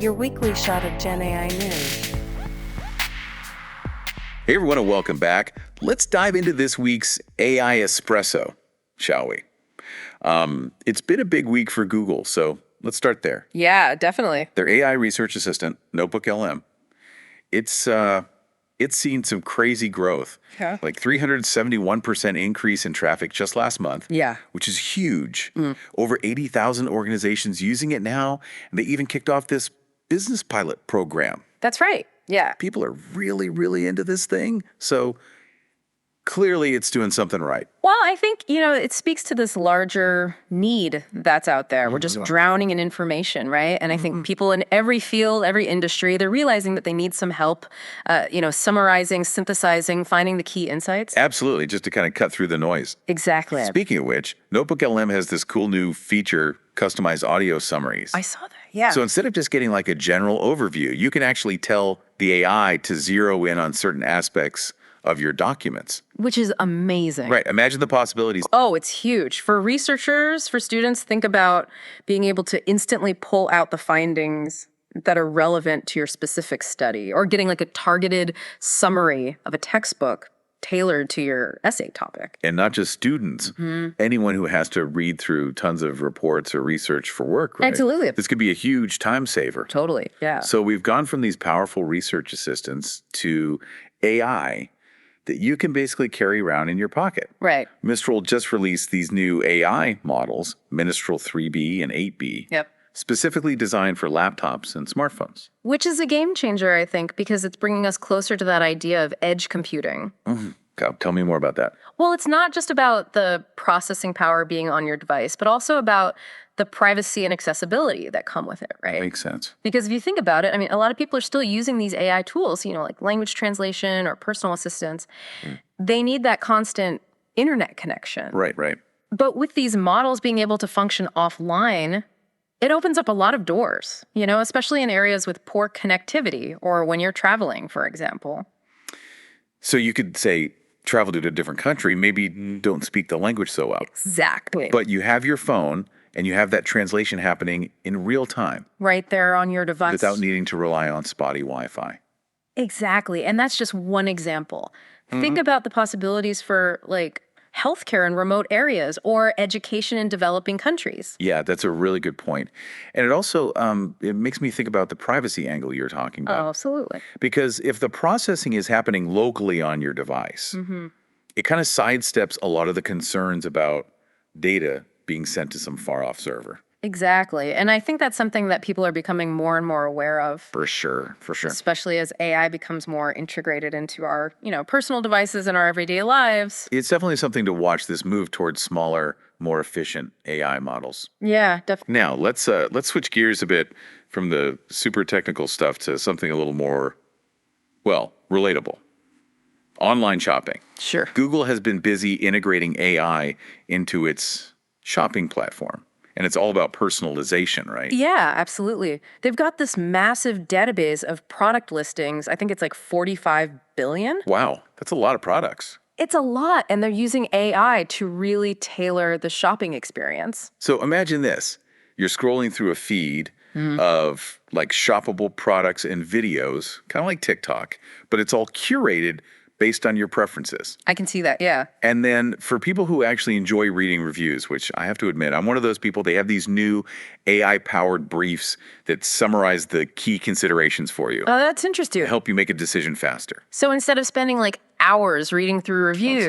your weekly shot of Gen AI news. Hey everyone, and welcome back. Let's dive into this week's AI Espresso, shall we? It's been a big week for Google, so let's start there. Yeah, definitely. Their AI research assistant, NotebookLM, it's seen some crazy growth. Yeah. Like 371% increase in traffic just last month. Yeah. Which is huge. Over 80,000 organizations using it now, and they even kicked off this business pilot program. That's right. Yeah. People are really, really into this thing. So clearly it's doing something right. Well, I think, it speaks to this larger need that's out there. We're just drowning in information, right? And I think people in every field, every industry, they're realizing that they need some help, summarizing, synthesizing, finding the key insights. Absolutely, just to kind of cut through the noise. Exactly. Speaking of which, NotebookLM has this cool new feature, customized audio summaries. I saw that. Yeah. So instead of just getting like a general overview, you can actually tell the AI to zero in on certain aspects of your documents. Which is amazing. Right. Imagine the possibilities. Oh, it's huge. For researchers, for students, think about being able to instantly pull out the findings that are relevant to your specific study, or getting like a targeted summary of a textbook tailored to your essay topic. And not just students, anyone who has to read through tons of reports or research for work, right? Absolutely. This could be a huge time saver. Totally, yeah. So we've gone from these powerful research assistants to AI that you can basically carry around in your pocket. Right. Mistral just released these new AI models, Mistral 3B and 8B, specifically designed for laptops and smartphones. Which is a game changer, I think, because it's bringing us closer to that idea of edge computing. God, tell me more about that. Well, it's not just about the processing power being on your device, but also about the privacy and accessibility that come with it, right? Makes sense. Because if you think about it, I mean, a lot of people are still using these AI tools, like language translation or personal assistants. They need that constant internet connection. Right. But with these models being able to function offline, it opens up a lot of doors, especially in areas with poor connectivity or when you're traveling, for example. So you could say, travel to a different country, maybe don't speak the language so well. Exactly. But you have your phone and you have that translation happening in real time. Right there on your device. Without needing to rely on spotty Wi-Fi. Exactly. And that's just one example. Think about the possibilities for healthcare in remote areas or education in developing countries. Yeah, that's a really good point. And it also it makes me think about the privacy angle you're talking about. Oh, absolutely. Because if the processing is happening locally on your device, it kind of sidesteps a lot of the concerns about data being sent to some far-off server. Exactly. And I think that's something that people are becoming more and more aware of. For sure. Especially as AI becomes more integrated into our, personal devices and our everyday lives. It's definitely something to watch, this move towards smaller, more efficient AI models. Yeah, definitely. Now, let's switch gears a bit from the super technical stuff to something a little more, relatable. Online shopping. Sure. Google has been busy integrating AI into its shopping platform. And it's all about personalization, right? Yeah, absolutely. They've got this massive database of product listings. I think it's like 45 billion. Wow, that's a lot of products. It's a lot, and they're using AI to really tailor the shopping experience. So imagine this. You're scrolling through a feed of shoppable products and videos, kind of like TikTok, but it's all curated based on your preferences. I can see that, yeah. And then for people who actually enjoy reading reviews, which I have to admit, I'm one of those people, they have these new AI-powered briefs that summarize the key considerations for you. Oh, that's interesting. To help you make a decision faster. So instead of spending hours reading through reviews.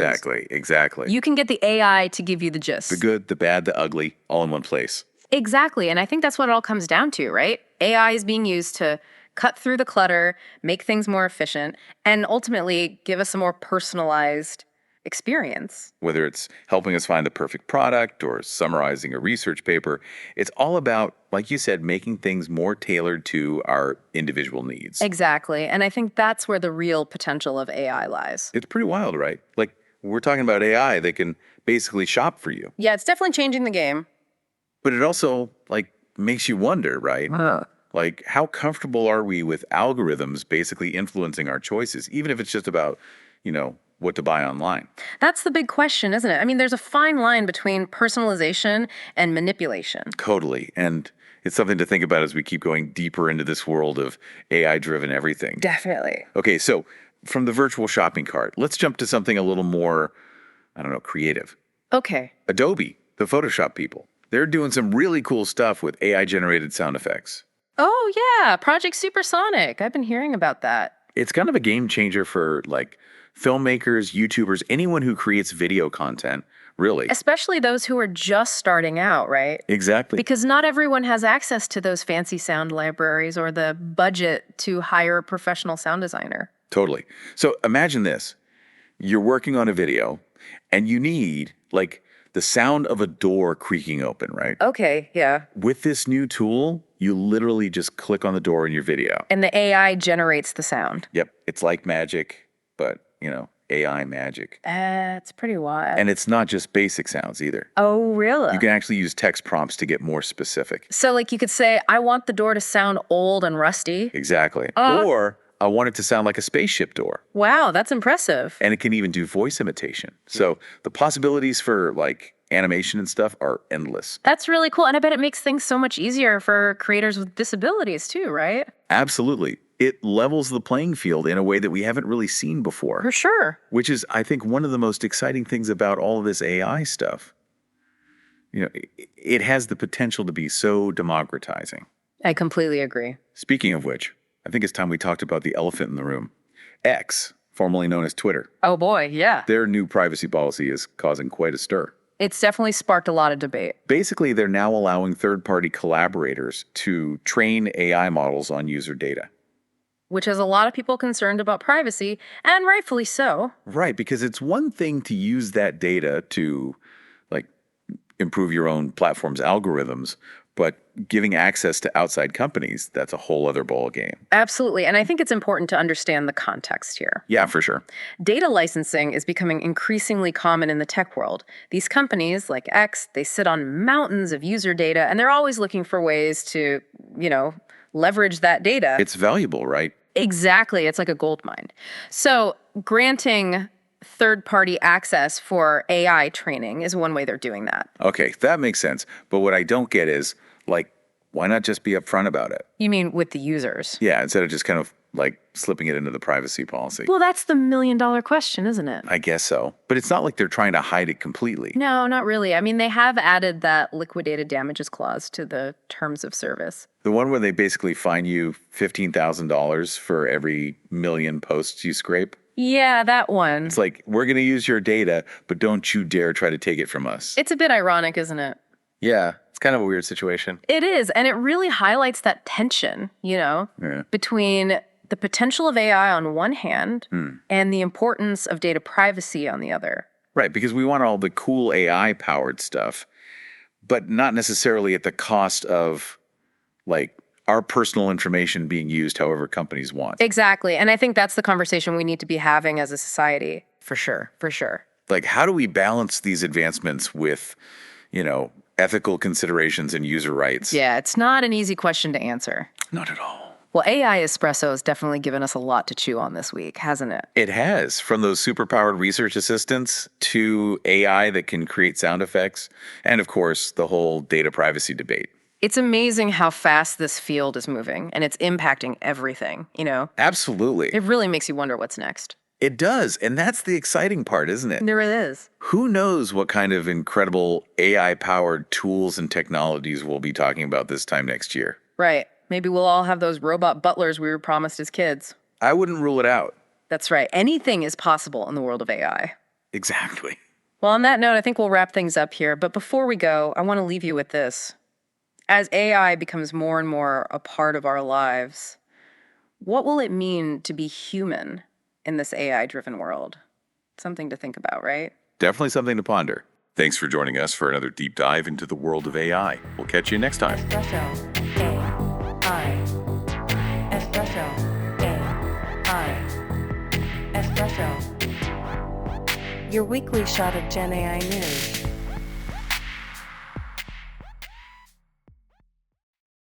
Exactly. You can get the AI to give you the gist. The good, the bad, the ugly, all in one place. Exactly. And I think that's what it all comes down to, right? AI is being used to cut through the clutter, make things more efficient, and ultimately give us a more personalized experience. Whether it's helping us find the perfect product or summarizing a research paper, it's all about, like you said, making things more tailored to our individual needs. Exactly. And I think that's where the real potential of AI lies. It's pretty wild, right? We're talking about AI that can basically shop for you. Yeah, it's definitely changing the game. But it also, makes you wonder, right? How comfortable are we with algorithms basically influencing our choices, even if it's just about, what to buy online? That's the big question, isn't it? I mean, there's a fine line between personalization and manipulation. Totally. And It's something to think about as we keep going deeper into this world of AI-driven everything. Definitely. Okay, so from the virtual shopping cart, let's jump to something a little more, I don't know, creative. Okay. Adobe, the Photoshop people, they're doing some really cool stuff with AI-generated sound effects. Oh, yeah. Project Supersonic. I've been hearing about that. It's kind of a game changer for like filmmakers, YouTubers, anyone who creates video content, really. Especially those who are just starting out, right? Exactly. Because not everyone has access to those fancy sound libraries or the budget to hire a professional sound designer. Totally. So imagine this. You're working on a video and you need like the sound of a door creaking open, right? Okay, yeah. With this new tool, you literally just click on the door in your video. And the AI generates the sound. Yep. It's like magic, but, AI magic. That's pretty wild. And it's not just basic sounds either. Oh, really? You can actually use text prompts to get more specific. So, like, you could say, I want the door to sound old and rusty. Exactly. Or I want it to sound like a spaceship door. Wow, that's impressive. And it can even do voice imitation. So the possibilities for like animation and stuff are endless. That's really cool. And I bet it makes things so much easier for creators with disabilities too, right? Absolutely. It levels the playing field in a way that we haven't really seen before. For sure. Which is, I think, one of the most exciting things about all of this AI stuff. It has the potential to be so democratizing. I completely agree. Speaking of which, I think it's time we talked about the elephant in the room. X, formerly known as Twitter. Oh boy, yeah. Their new privacy policy is causing quite a stir. It's definitely sparked a lot of debate. Basically, they're now allowing third-party collaborators to train AI models on user data. Which has a lot of people concerned about privacy, and rightfully so. Right, because it's one thing to use that data to, like, improve your own platform's algorithms, but giving access to outside companies, that's a whole other ball game. Absolutely, and I think it's important to understand the context here. Yeah, for sure. Data licensing is becoming increasingly common in the tech world. These companies, like X, they sit on mountains of user data, and they're always looking for ways to, leverage that data. It's valuable, right? Exactly. It's like a gold mine. So granting third-party access for AI training is one way they're doing that. Okay, that makes sense. But what I don't get is, like, why not just be upfront about it? You mean with the users? Yeah, instead of just kind of, like, slipping it into the privacy policy. Well, that's the million-dollar question, isn't it? I guess so. But it's not like they're trying to hide it completely. No, not really. I mean, they have added that liquidated damages clause to the terms of service. The one where they basically fine you $15,000 for every million posts you scrape? Yeah, that one. It's like, we're going to use your data, but don't you dare try to take it from us. It's a bit ironic, isn't it? Yeah, it's kind of a weird situation. It is, and it really highlights that tension, between the potential of AI on one hand and the importance of data privacy on the other. Right, because we want all the cool AI-powered stuff, but not necessarily at the cost of, like, our personal information being used however companies want. Exactly, and I think that's the conversation we need to be having as a society, for sure. Like, how do we balance these advancements with, ethical considerations and user rights? Yeah, it's not an easy question to answer. Not at all. Well, AI Espresso has definitely given us a lot to chew on this week, hasn't it? It has, from those superpowered research assistants to AI that can create sound effects, and of course, the whole data privacy debate. It's amazing how fast this field is moving, and it's impacting everything, Absolutely. It really makes you wonder what's next. It does, and that's the exciting part, isn't it? There it is. Who knows what kind of incredible AI-powered tools and technologies we'll be talking about this time next year. Right. Maybe we'll all have those robot butlers we were promised as kids. I wouldn't rule it out. That's right. Anything is possible in the world of AI. Exactly. Well, on that note, I think we'll wrap things up here. But before we go, I want to leave you with this. As AI becomes more and more a part of our lives, what will it mean to be human in this AI-driven world? Something to think about, right? Definitely something to ponder. Thanks for joining us for another deep dive into the world of AI. We'll catch you next time. Espresso. AI. Espresso. AI. Espresso. Your weekly shot of Gen AI news.